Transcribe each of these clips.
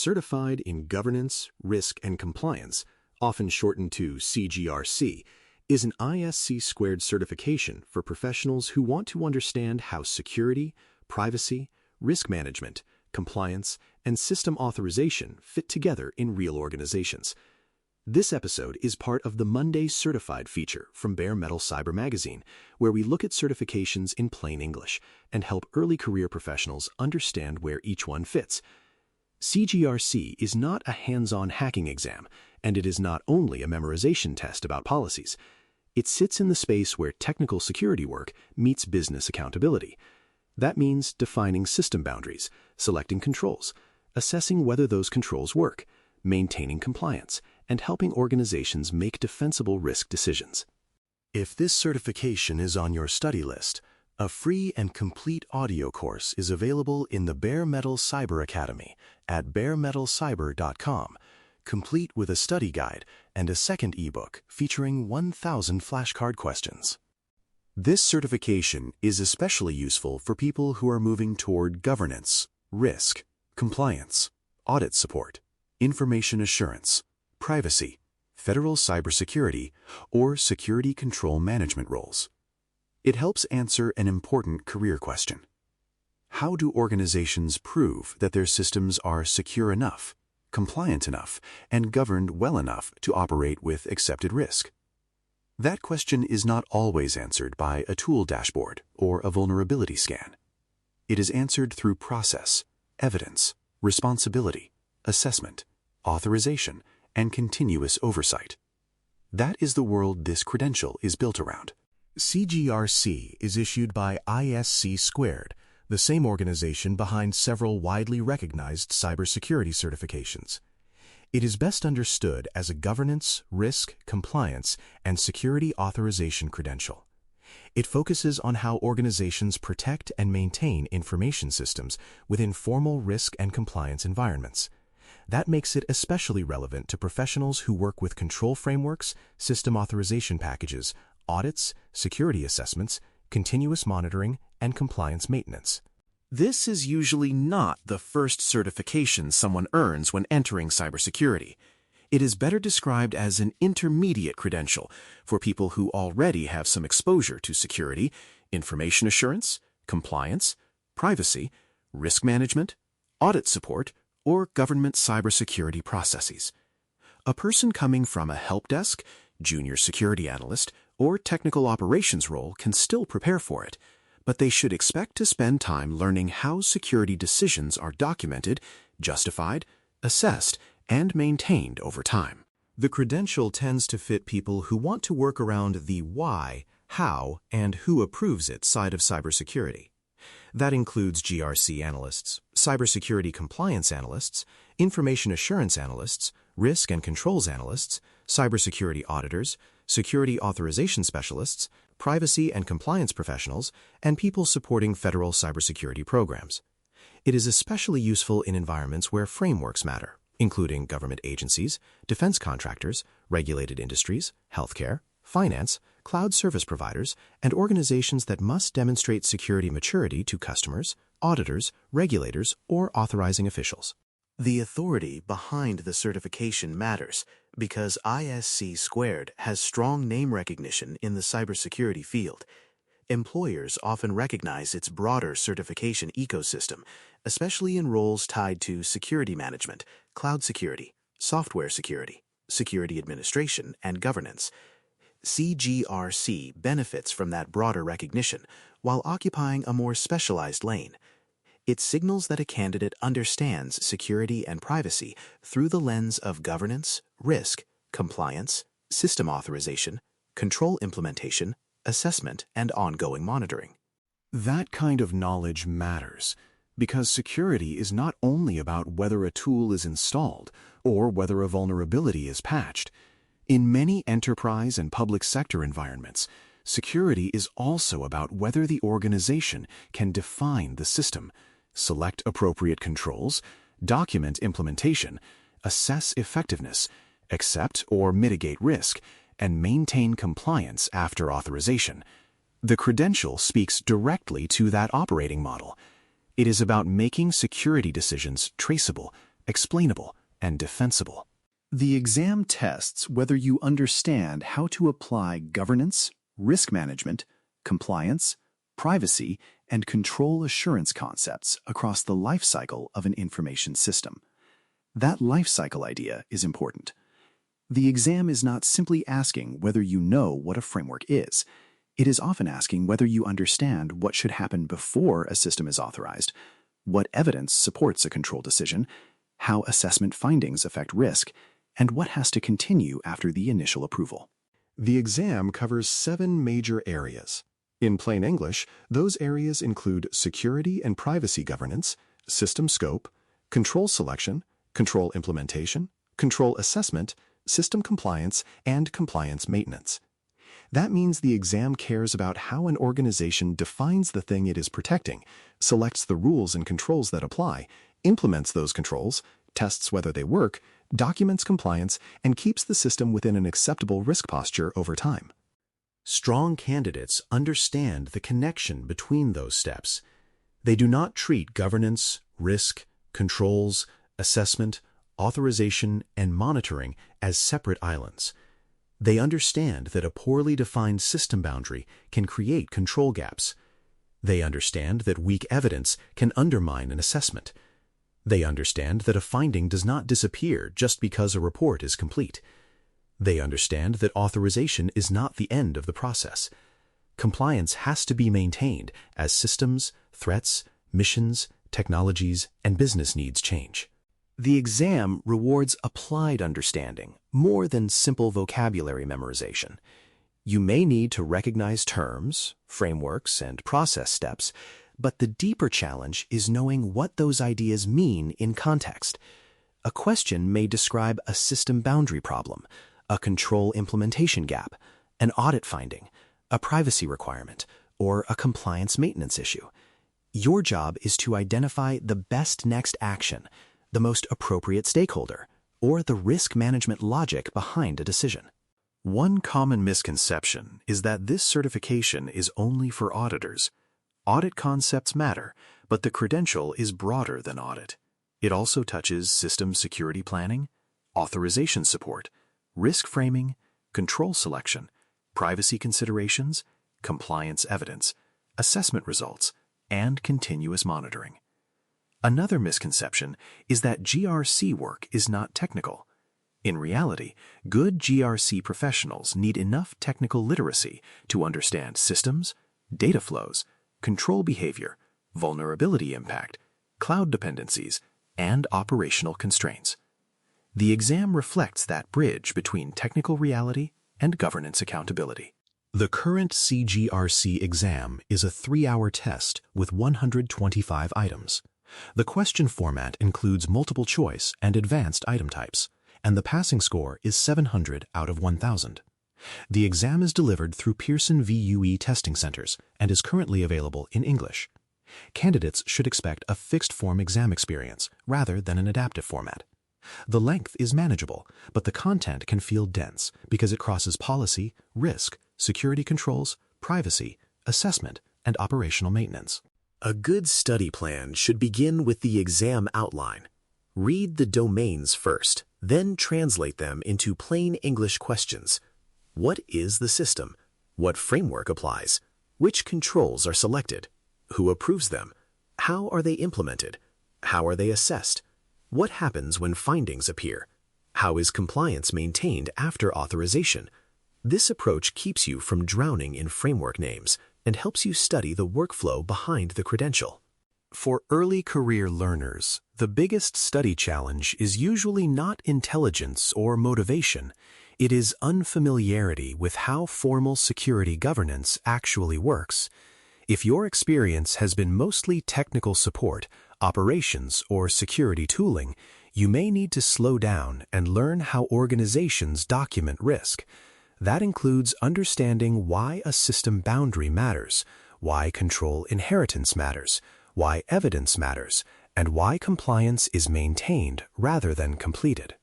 Certified in Governance, Risk, and Compliance, often shortened to CGRC, is an ISC² certification for professionals who want to understand how security, privacy, risk management, compliance, and system authorization fit together in real organizations. This episode is part of the Monday Certified feature from Bare Metal Cyber Magazine, where we look at certifications in plain English and help early career professionals understand where each one fits. CGRC is not a hands-on hacking exam, and it is not only a memorization test about policies. It sits in the space where technical security work meets business accountability. That means defining system boundaries, selecting controls, assessing whether those controls work, maintaining compliance, and helping organizations make defensible risk decisions. If this certification is on your study list, a free and complete audio course is available in the Bare Metal Cyber Academy at baremetalcyber.com, complete with a study guide and a second ebook featuring 1,000 flashcard questions. This certification is especially useful for people who are moving toward governance, risk, compliance, audit support, information assurance, privacy, federal cybersecurity, or security control management roles. It helps answer an important career question. How do organizations prove that their systems are secure enough, compliant enough, and governed well enough to operate with accepted risk? That question is not always answered by a tool dashboard or a vulnerability scan. It is answered through process, evidence, responsibility, assessment, authorization, and continuous oversight. That is the world this credential is built around. CGRC is issued by ISC², the same organization behind several widely recognized cybersecurity certifications. It is best understood as a governance, risk, compliance, and security authorization credential. It focuses on how organizations protect and maintain information systems within formal risk and compliance environments. That makes it especially relevant to professionals who work with control frameworks, system authorization packages, audits, security assessments, continuous monitoring, and compliance maintenance. This is usually not the first certification someone earns when entering cybersecurity. It is better described as an intermediate credential for people who already have some exposure to security, information assurance, compliance, privacy, risk management, audit support, or government cybersecurity processes. A person coming from a help desk, junior security analyst, or technical operations role can still prepare for it, but they should expect to spend time learning how security decisions are documented, justified, assessed, and maintained over time. The credential tends to fit people who want to work around the why, how, and who approves it side of cybersecurity. That includes GRC analysts, cybersecurity compliance analysts, information assurance analysts, risk and controls analysts, cybersecurity auditors, security authorization specialists, privacy and compliance professionals, and people supporting federal cybersecurity programs. It is especially useful in environments where frameworks matter, including government agencies, defense contractors, regulated industries, healthcare, finance, cloud service providers, and organizations that must demonstrate security maturity to customers, auditors, regulators, or authorizing officials. The authority behind the certification matters because ISC² has strong name recognition in the cybersecurity field. Employers often recognize its broader certification ecosystem, especially in roles tied to security management, cloud security, software security, security administration, and governance. CGRC benefits from that broader recognition while occupying a more specialized lane. It signals that a candidate understands security and privacy through the lens of governance, risk, compliance, system authorization, control implementation, assessment, and ongoing monitoring. That kind of knowledge matters because security is not only about whether a tool is installed or whether a vulnerability is patched. In many enterprise and public sector environments, security is also about whether the organization can define the system, select appropriate controls, document implementation, assess effectiveness, accept or mitigate risk, and maintain compliance after authorization. The credential speaks directly to that operating model. It is about making security decisions traceable, explainable, and defensible. The exam tests whether you understand how to apply governance, risk management, compliance, privacy, and control assurance concepts across the life cycle of an information system. That life cycle idea is important. The exam is not simply asking whether you know what a framework is. It is often asking whether you understand what should happen before a system is authorized, what evidence supports a control decision, how assessment findings affect risk, and what has to continue after the initial approval. The exam covers 7 major areas. In plain English, those areas include security and privacy governance, system scope, control selection, control implementation, control assessment, system compliance, and compliance maintenance. That means the exam cares about how an organization defines the thing it is protecting, selects the rules and controls that apply, implements those controls, tests whether they work, documents compliance, and keeps the system within an acceptable risk posture over time. Strong candidates understand the connection between those steps. They do not treat governance, risk, controls, assessment, authorization, and monitoring as separate islands. They understand that a poorly defined system boundary can create control gaps. They understand that weak evidence can undermine an assessment. They understand that a finding does not disappear just because a report is complete. They understand that authorization is not the end of the process. Compliance has to be maintained as systems, threats, missions, technologies, and business needs change. The exam rewards applied understanding more than simple vocabulary memorization. You may need to recognize terms, frameworks, and process steps, but the deeper challenge is knowing what those ideas mean in context. A question may describe a system boundary problem, a control implementation gap, an audit finding, a privacy requirement, or a compliance maintenance issue. Your job is to identify the best next action, the most appropriate stakeholder, or the risk management logic behind a decision. One common misconception is that this certification is only for auditors. Audit concepts matter, but the credential is broader than audit. It also touches system security planning, authorization support, risk framing, control selection, privacy considerations, compliance evidence, assessment results, and continuous monitoring. Another misconception is that GRC work is not technical. In reality, good GRC professionals need enough technical literacy to understand systems, data flows, control behavior, vulnerability impact, cloud dependencies, and operational constraints. The exam reflects that bridge between technical reality and governance accountability. The current CGRC exam is a 3-hour test with 125 items. The question format includes multiple choice and advanced item types, and the passing score is 700 out of 1,000. The exam is delivered through Pearson VUE testing centers and is currently available in English. Candidates should expect a fixed-form exam experience rather than an adaptive format. The length is manageable, but the content can feel dense because it crosses policy, risk, security controls, privacy, assessment, and operational maintenance. A good study plan should begin with the exam outline. Read the domains first, then translate them into plain English questions. What is the system? What framework applies? Which controls are selected? Who approves them? How are they implemented? How are they assessed? What happens when findings appear? How is compliance maintained after authorization? This approach keeps you from drowning in framework names and helps you study the workflow behind the credential. For early career learners, the biggest study challenge is usually not intelligence or motivation. It is unfamiliarity with how formal security governance actually works. If your experience has been mostly technical support, operations, or security tooling, you may need to slow down and learn how organizations document risk. That includes understanding why a system boundary matters, why control inheritance matters, why evidence matters, and why compliance is maintained rather than completed.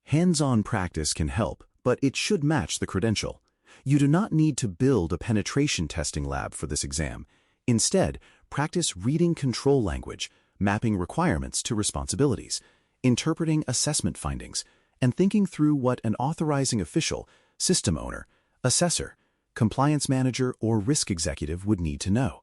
Hands-on practice can help, but it should match the credential. You do not need to build a penetration testing lab for this exam. Instead, practice reading control language, mapping requirements to responsibilities, interpreting assessment findings, and thinking through what an authorizing official, system owner, assessor, compliance manager, or risk executive would need to know.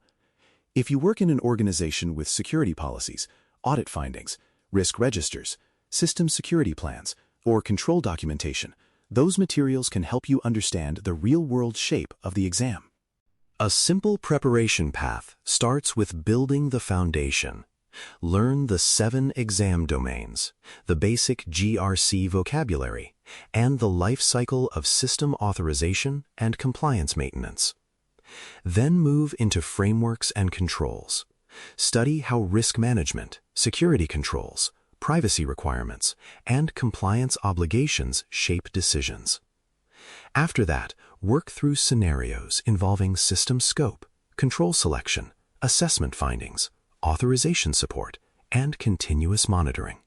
If you work in an organization with security policies, audit findings, risk registers, system security plans, or control documentation, those materials can help you understand the real-world shape of the exam. A simple preparation path starts with building the foundation. Learn the 7 exam domains, the basic GRC vocabulary, and the life cycle of system authorization and compliance maintenance. Then move into frameworks and controls. Study how risk management, security controls, privacy requirements, and compliance obligations shape decisions. After that, work through scenarios involving system scope, control selection, assessment findings, authorization support, and continuous monitoring.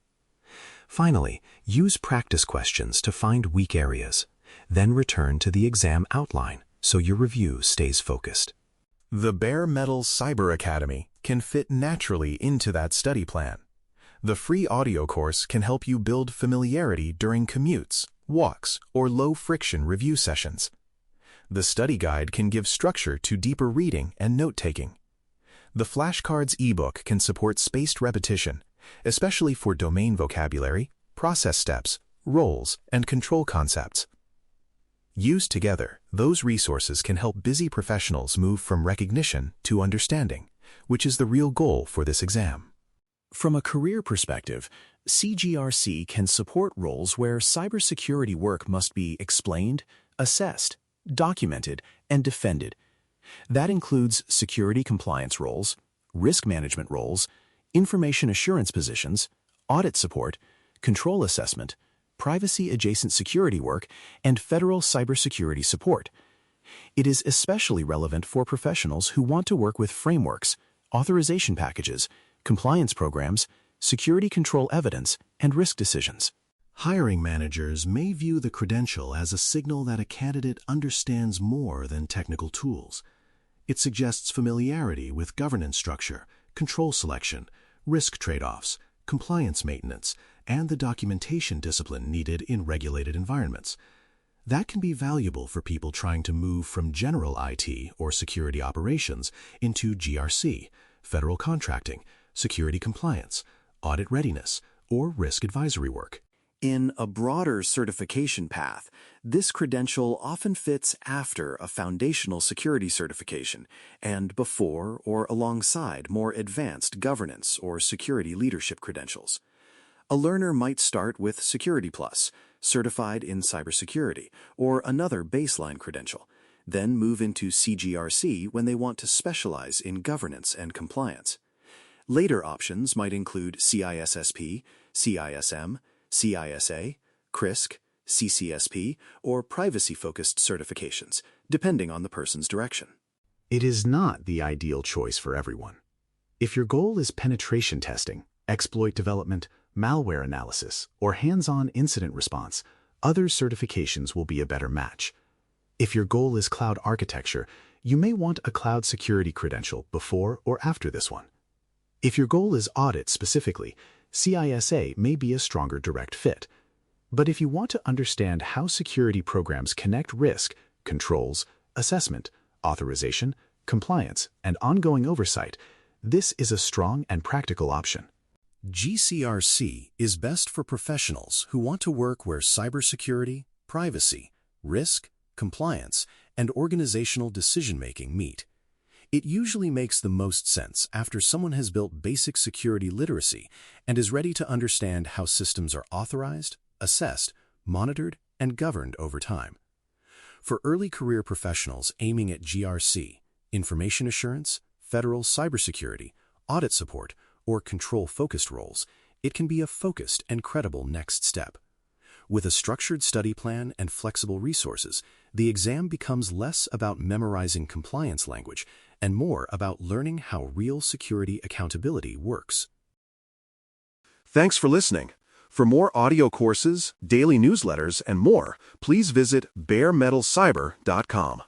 Finally, use practice questions to find weak areas. Then return to the exam outline so your review stays focused. The Bare Metal Cyber Academy can fit naturally into that study plan. The free audio course can help you build familiarity during commutes, walks, or low-friction review sessions. The study guide can give structure to deeper reading and note-taking. The flashcards ebook can support spaced repetition, especially for domain vocabulary, process steps, roles, and control concepts. Used together, those resources can help busy professionals move from recognition to understanding, which is the real goal for this exam. From a career perspective, CGRC can support roles where cybersecurity work must be explained, assessed, documented, and defended. That includes security compliance roles, risk management roles, information assurance positions, audit support, control assessment, privacy-adjacent security work, and federal cybersecurity support. It is especially relevant for professionals who want to work with frameworks, authorization packages, compliance programs, security control evidence, and risk decisions. Hiring managers may view the credential as a signal that a candidate understands more than technical tools. It suggests familiarity with governance structure, control selection, risk trade-offs, compliance maintenance, and the documentation discipline needed in regulated environments. That can be valuable for people trying to move from general IT or security operations into GRC, federal contracting, security compliance, audit readiness, or risk advisory work. In a broader certification path, this credential often fits after a foundational security certification and before or alongside more advanced governance or security leadership credentials. A learner might start with Security Plus, certified in cybersecurity, or another baseline credential, then move into CGRC when they want to specialize in governance and compliance. Later options might include CISSP, CISM, CISA, CRISC, CCSP, or privacy-focused certifications, depending on the person's direction. It is not the ideal choice for everyone. If your goal is penetration testing, exploit development, malware analysis, or hands-on incident response, other certifications will be a better match. If your goal is cloud architecture, you may want a cloud security credential before or after this one. If your goal is audit specifically, CISA may be a stronger direct fit. But if you want to understand how security programs connect risk, controls, assessment, authorization, compliance, and ongoing oversight, this is a strong and practical option. GCRC is best for professionals who want to work where cybersecurity, privacy, risk, compliance, and organizational decision-making meet. It usually makes the most sense after someone has built basic security literacy and is ready to understand how systems are authorized, assessed, monitored, and governed over time. For early career professionals aiming at GRC, information assurance, federal cybersecurity, audit support, or control-focused roles, it can be a focused and credible next step. With a structured study plan and flexible resources, the exam becomes less about memorizing compliance language and more about learning how real security accountability works. Thanks for listening. For more audio courses, daily newsletters, and more, please visit baremetalcyber.com.